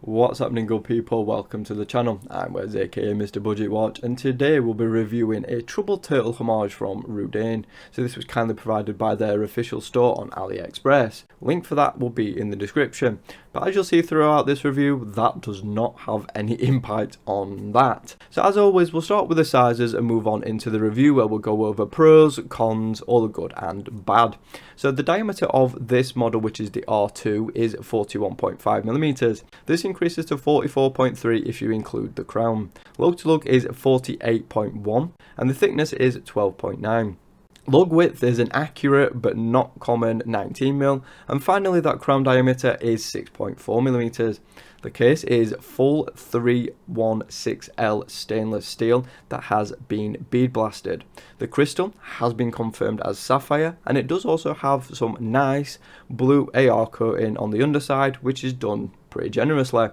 What's happening, good people? Welcome to the channel. I'm Wes, aka Mr. Budget Watch, and today we'll be reviewing a Troubled Turtle homage from RDUNAE. So this was kindly provided by their official store on AliExpress. Link for that will be in the description. But as you'll see throughout this review, that does not have any impact on that. So as always, we'll start with the sizes and move on into the review where we'll go over pros, cons, all the good and bad. So the diameter of this model, which is the R2, is 41.5mm. This increases to 44.3 if you include the crown. Lug to lug is 48.1 and the thickness is 12.9. Lug width is an accurate but not common 19mm, and finally that crown diameter is 6.4mm. The case is full 316L stainless steel that has been bead blasted. The crystal has been confirmed as sapphire, and it does also have some nice blue AR coating on the underside, which is done pretty generously.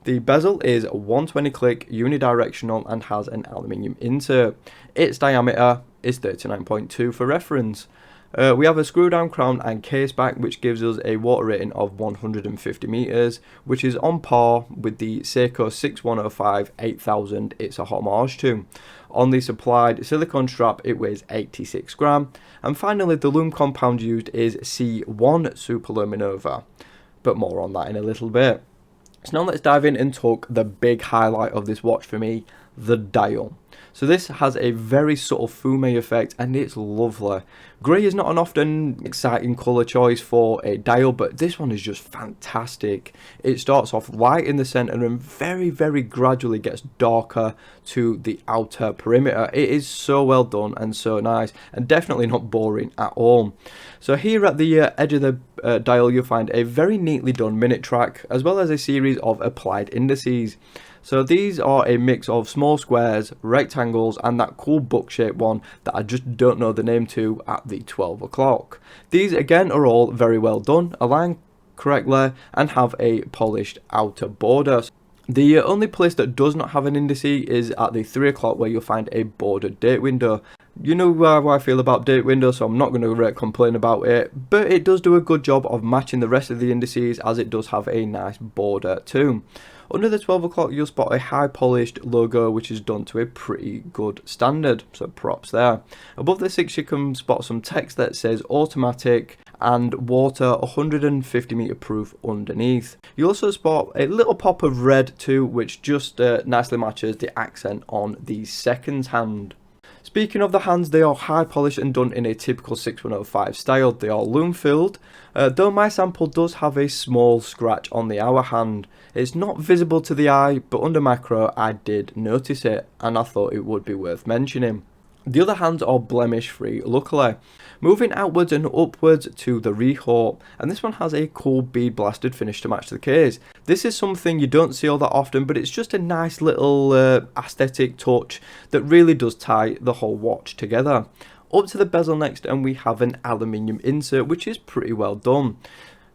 The bezel is 120 click unidirectional and has an aluminium insert. Its diameter is 39.2 for reference. We have a screw down crown and case back, which gives us a water rating of 150 meters, which is on par with the Seiko 6105 8000 it's a homage to. On the supplied silicone strap, it weighs 86 gram, and finally the lume compound used is C1 Superluminova, but more on that in a little bit. So now let's dive in and talk the big highlight of this watch for me, the dial. So this has a very subtle fume effect and it's lovely. Grey is not an often exciting colour choice for a dial, but this one is just fantastic. It starts off light in the centre and very gradually gets darker to the outer perimeter. It is so well done and so nice, and definitely not boring at all. So here at the edge of the dial you'll find a very neatly done minute track, as well as a series of applied indices. So these are a mix of small squares, rectangles, and that cool book-shaped one that I just don't know the name to at the 12 o'clock. These again are all very well done, aligned correctly, and have a polished outer border. The only place that does not have an indice is at the 3 o'clock, where you'll find a bordered date window. You know how I feel about date windows, so I'm not going to complain about it, but it does do a good job of matching the rest of the indices, as it does have a nice border too. Under the 12 o'clock you'll spot a high polished logo, which is done to a pretty good standard, so props there. Above the 6 you can spot some text that says automatic and water 150 meter proof underneath. You also spot a little pop of red too, which just nicely matches the accent on the seconds hand. Speaking of the hands, they are high polished and done in a typical 6105 style. They are lume filled, though my sample does have a small scratch on the hour hand. It's not visible to the eye, but under macro I did notice it, and I thought it would be worth mentioning. The other hands are blemish free, luckily. Moving outwards and upwards to the rehort, and this one has a cool bead blasted finish to match the case. This is something you don't see all that often, but it's just a nice little aesthetic touch that really does tie the whole watch together. Up to the bezel next, and we have an aluminium insert, which is pretty well done.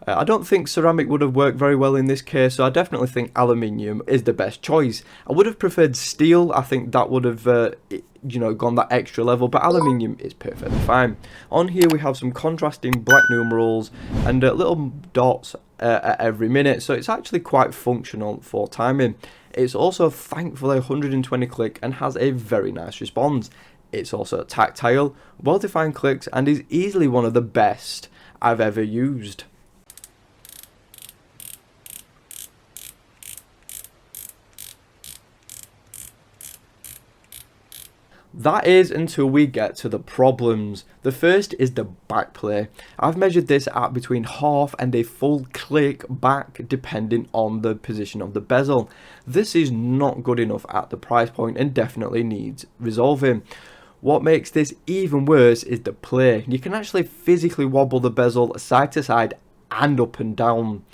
I don't think ceramic would have worked very well in this case, so I definitely think aluminium is the best choice. I would have preferred steel. I think that would have gone that extra level, but aluminium is perfectly fine. On here we have some contrasting black numerals and little dots at every minute, so it's actually quite functional for timing. It's also thankfully 120 click and has a very nice response. It's also tactile, well defined clicks, and is easily one of the best I've ever used. That is until we get to the problems. The first is the back play. I've measured this at between half and a full click back depending on the position of the bezel. This is not good enough at the price point and definitely needs resolving. What makes this even worse is the play. You can actually physically wobble the bezel side to side and up and down.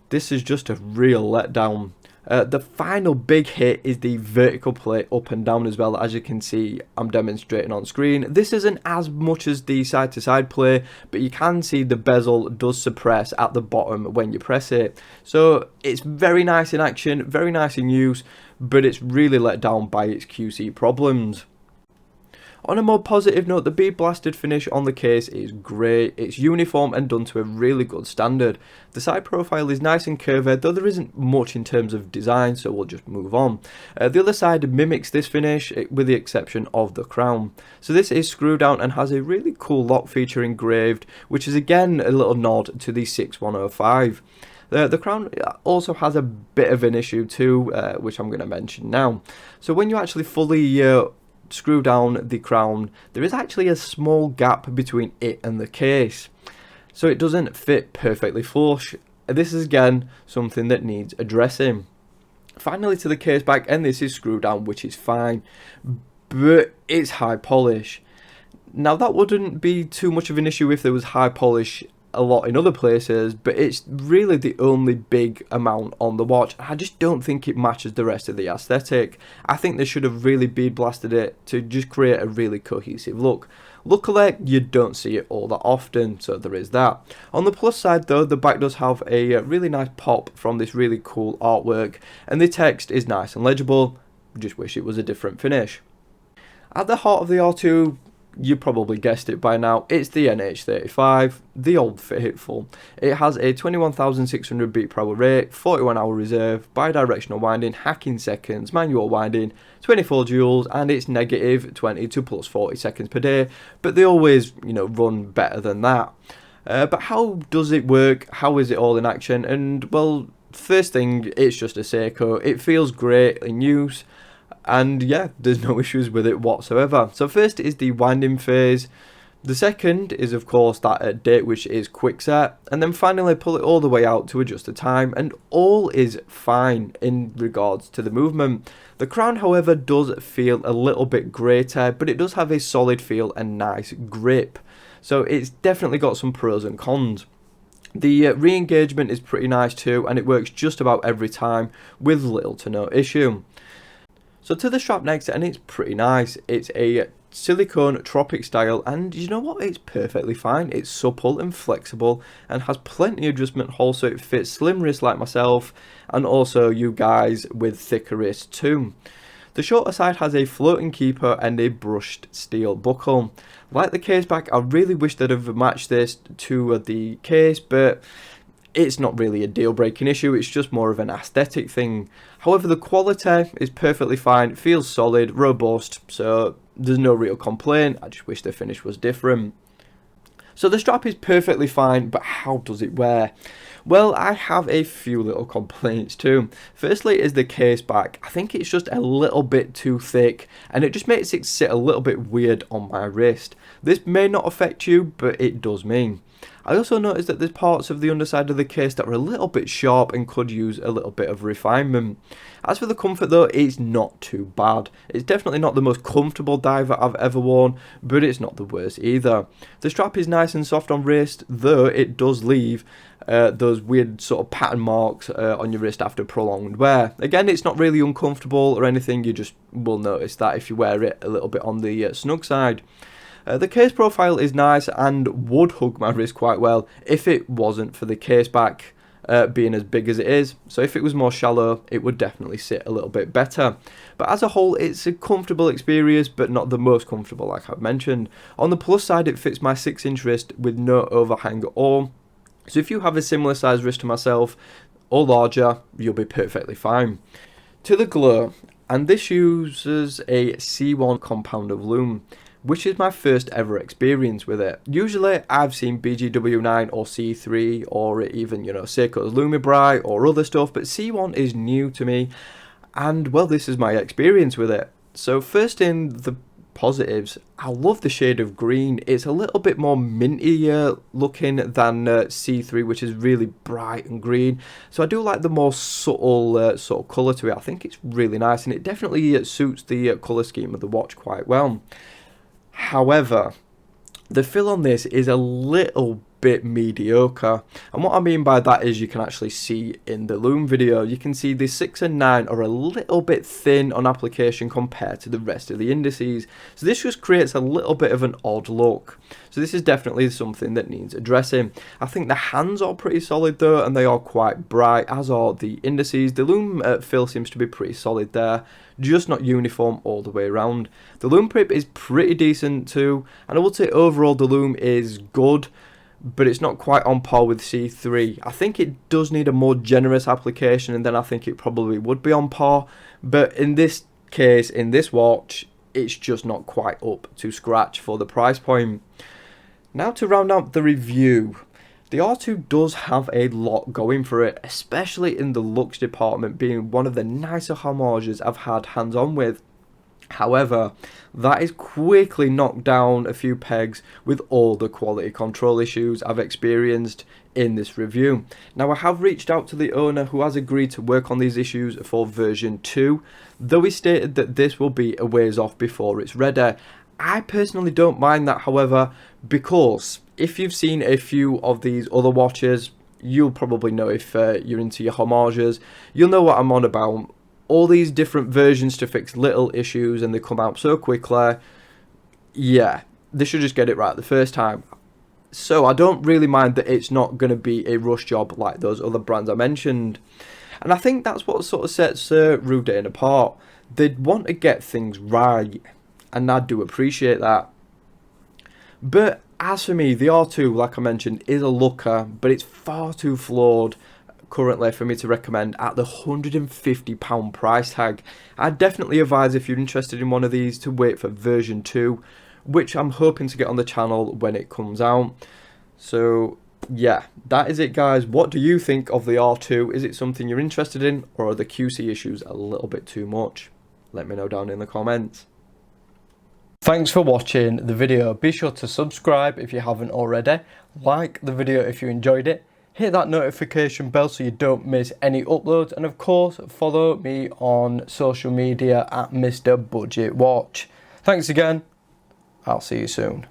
This is just a real letdown. The final big hit is the vertical play up and down as well. As you can see, I'm demonstrating on screen. This isn't as much as the side to side play, but you can see the bezel does suppress at the bottom when you press it. So it's very nice in action, very nice in use, but it's really let down by its QC problems. On a more positive note, the bead blasted finish on the case is great. It's uniform and done to a really good standard. The side profile is nice and curved, though there isn't much in terms of design, so we'll just move on. The other side mimics this finish, with the exception of the crown. So this is screw down and has a really cool lock feature engraved, which is again a little nod to the 6105. The crown also has a bit of an issue too, which I'm going to mention now. So when you actually fully screw down the crown, there is actually a small gap between it and the case, so it doesn't fit perfectly flush. This is again something that needs addressing. Finally, to the case back, and this is screwed down, which is fine, but it's high polish. Now that wouldn't be too much of an issue if there was high polish a lot in other places, but it's really the only big amount on the watch. I just don't think it matches the rest of the aesthetic. I think they should have really bead blasted it to just create a really cohesive look. Luckily, you don't see it all that often, so there is that. On the plus side though, the back does have a really nice pop from this really cool artwork, and the text is nice and legible. Just wish it was a different finish. At the heart of the R2, you probably guessed it by now, it's the NH35, the old faithful. It has a 21,600 beat per hour rate, 41 hour reserve, bi-directional winding, hacking seconds, manual winding, 24 joules, and it's negative 20 to plus 40 seconds per day, but they always, run better than that. But how does it work? How is it all in action? And well, first thing, it's just a Seiko. It feels great in use. And yeah, there's no issues with it whatsoever. So first is the winding phase. The second is of course that at date, which is quick set, and then finally pull it all the way out to adjust the time, and all is fine in regards to the movement. The crown however does feel a little bit greater, but it does have a solid feel and nice grip. So it's definitely got some pros and cons. The re-engagement is pretty nice too, and it works just about every time with little to no issue. So to the strap next, and it's pretty nice. It's a silicone tropic style, and you know what, it's perfectly fine. It's supple and flexible and has plenty of adjustment holes, so it fits slim wrists like myself and also you guys with thicker wrists too. The shorter side has a floating keeper and a brushed steel buckle. Like the case back, I really wish they'd have matched this to the case, but it's not really a deal-breaking issue, it's just more of an aesthetic thing. However, the quality is perfectly fine, it feels solid, robust, so there's no real complaint. I just wish the finish was different. So the strap is perfectly fine, but how does it wear? Well, I have a few little complaints too. Firstly is the case back. I think it's just a little bit too thick, and it just makes it sit a little bit weird on my wrist. This may not affect you, but it does me. I also noticed that there's parts of the underside of the case that are a little bit sharp and could use a little bit of refinement. As for the comfort though, it's not too bad. It's definitely not the most comfortable diver I've ever worn, but it's not the worst either. The strap is nice and soft on wrist, though it does leave those weird sort of pattern marks on your wrist after prolonged wear. Again, it's not really uncomfortable or anything, you just will notice that if you wear it a little bit on the snug side. The case profile is nice and would hug my wrist quite well if it wasn't for the case back being as big as it is. So if it was more shallow, it would definitely sit a little bit better. But as a whole, it's a comfortable experience, but not the most comfortable like I've mentioned. On the plus side, it fits my 6-inch wrist with no overhang at all. So if you have a similar size wrist to myself or larger, you'll be perfectly fine. To the glow, and this uses a C1 compound of lume, which is my first ever experience with it. Usually I've seen BGW9 or C3 or even, Seiko's Lumibright or other stuff, but C1 is new to me, and well, this is my experience with it. So first in the positives, I love the shade of green. It's a little bit more minty looking than C3, which is really bright and green. So I do like the more subtle sort of colour to it. I think it's really nice, and it definitely suits the colour scheme of the watch quite well. However, the fill on this is a little bit mediocre. And what I mean by that is you can actually see in the Lume video, you can see the 6 and 9 are a little bit thin on application compared to the rest of the indices. So this just creates a little bit of an odd look. So this is definitely something that needs addressing. I think the hands are pretty solid though, and they are quite bright, as are the indices. The Lume fill seems to be pretty solid there, just not uniform all the way around. The Lume prip is pretty decent too, and I would say overall the Lume is good, but it's not quite on par with C3. I think it does need a more generous application, and then I think it probably would be on par. But in this case, in this watch, it's just not quite up to scratch for the price point. Now to round out the review, the R2 does have a lot going for it, especially in the looks department, being one of the nicer Homages I've had hands-on with. However, that is quickly knocked down a few pegs with all the quality control issues I've experienced in this review. Now, I have reached out to the owner, who has agreed to work on these issues for version 2, though he stated that this will be a ways off before it's ready. I personally don't mind that, however, because if you've seen a few of these other watches, you'll probably know, if you're into your Homages, you'll know what I'm on about. All these different versions to fix little issues, and they come out so quickly. Yeah, they should just get it right the first time. So I don't really mind that it's not going to be a rush job like those other brands I mentioned. And I think that's what sort of sets RDUNAE apart. They'd want to get things right, and I do appreciate that. But as for me, the R2, like I mentioned, is a looker, but it's far too flawed currently for me to recommend at the £150 price tag. I'd definitely advise, if you're interested in one of these, to wait for version 2, which I'm hoping to get on the channel when it comes out. So yeah, that is it guys. What do you think of the R2? Is it something you're interested in, or are the QC issues a little bit too much? Let me know down in the comments. Thanks for watching the video. Be sure to subscribe if you haven't already. Like the video if you enjoyed it. Hit that notification bell so you don't miss any uploads, and of course follow me on social media at Mr. Budget Watch. Thanks again. I'll see you soon.